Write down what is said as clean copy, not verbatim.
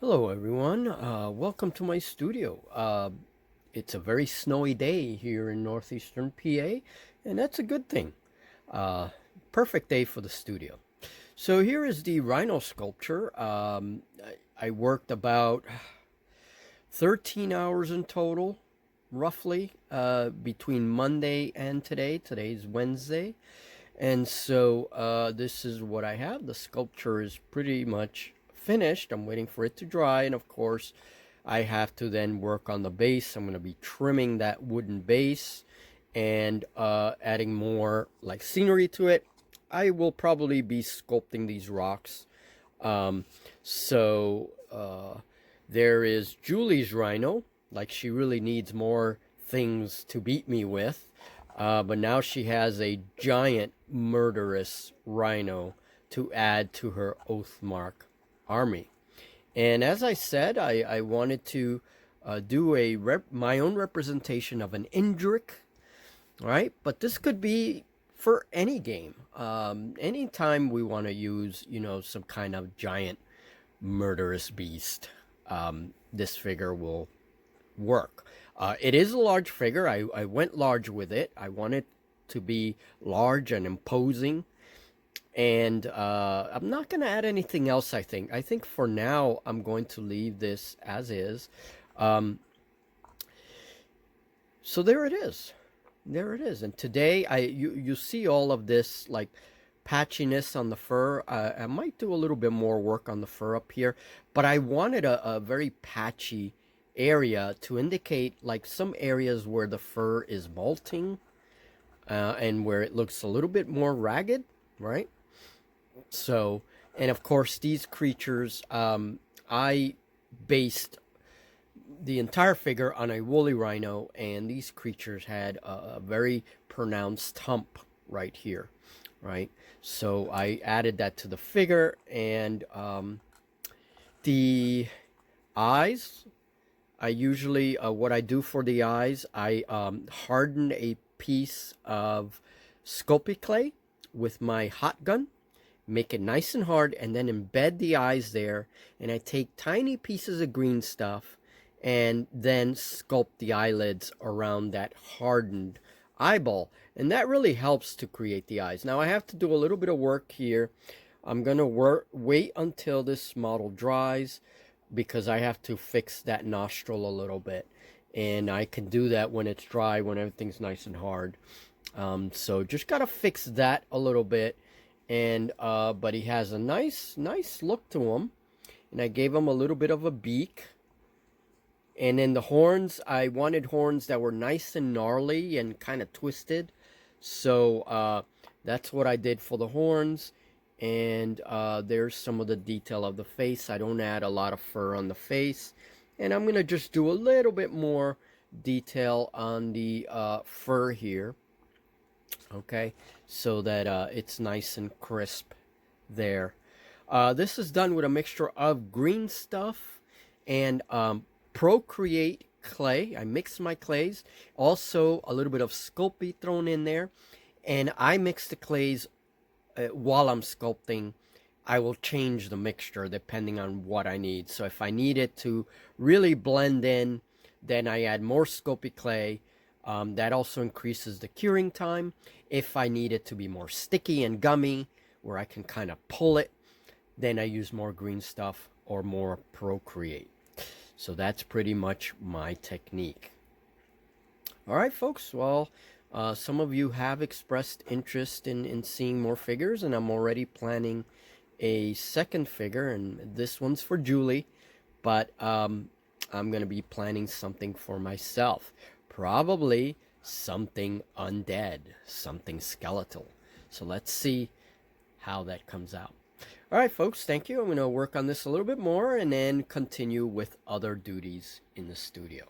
Hello, everyone. Welcome to my studio. It's a very snowy day here in northeastern PA, and that's a good thing. Uh, Perfect day for the studio. So here is the rhino sculpture. I worked about 13 hours in total, roughly, between Monday and today. Today's Wednesday. And so this is what I have. The sculpture is pretty much finished. I'm waiting for it to dry. And of course, I have to then work on the base. I'm going to be trimming that wooden base and adding more like scenery to it. I will probably be sculpting these rocks. Um, so there is Julie's rhino. Like she really needs more things to beat me with. But now she has a giant murderous rhino to add to her oathmark army. And as I said, I wanted to do my own representation of an indrik, right? But this could be for any game. Anytime we want to use, some kind of giant murderous beast, this figure will work. It is a large figure. I went large with it. I want it to be large and imposing. And I'm not going to add anything else, I think. I think for now, I'm going to leave this as is. Um, so there it is. There it is. And today, you see all of this, like, patchiness on the fur. I might do a little bit more work on the fur up here. But I wanted a very patchy area to indicate like some areas where the fur is molting and where it looks a little bit more ragged, right? So, and of course, these creatures, I based the entire figure on a woolly rhino, and these creatures had a very pronounced hump right here, right? So I added that to the figure, and the eyes I usually, what I do for the eyes, I harden a piece of Sculpey clay with my hot gun, make it nice and hard, and then embed the eyes there. And I take tiny pieces of green stuff and then sculpt the eyelids around that hardened eyeball. And that really helps to create the eyes. Now I have to do a little bit of work here. I'm going to wait until this model dries, because I have to fix that nostril a little bit. And I can do that when it's dry, when everything's nice and hard. So just got to fix that a little bit. And but he has a nice look to him. And I gave him a little bit of a beak. And then the horns, I wanted horns that were nice and gnarly and kind of twisted. So that's what I did for the horns. And there's some of the detail of the face. I don't add a lot of fur on the face. And I'm going to just do a little bit more detail on the fur here. Okay, so that it's nice and crisp there. This is done with a mixture of green stuff and procreate clay. I mix my clays. Also a little bit of Sculpey thrown in there. And I mix the clays while I'm sculpting. I will change the mixture depending on what I need. So if I need it to really blend in, then I add more Sculpey clay. That also increases the curing time. If I need it to be more sticky and gummy, where I can kind of pull it, then I use more green stuff or more procreate. So that's pretty much my technique. All right, folks. Well, some of you have expressed interest in seeing more figures, and I'm already planning a second figure, and this one's for Julie, but I'm going to be planning something for myself. Probably something undead, something skeletal. So let's see how that comes out. All right, folks, thank you. I'm going to work on this a little bit more and then continue with other duties in the studio.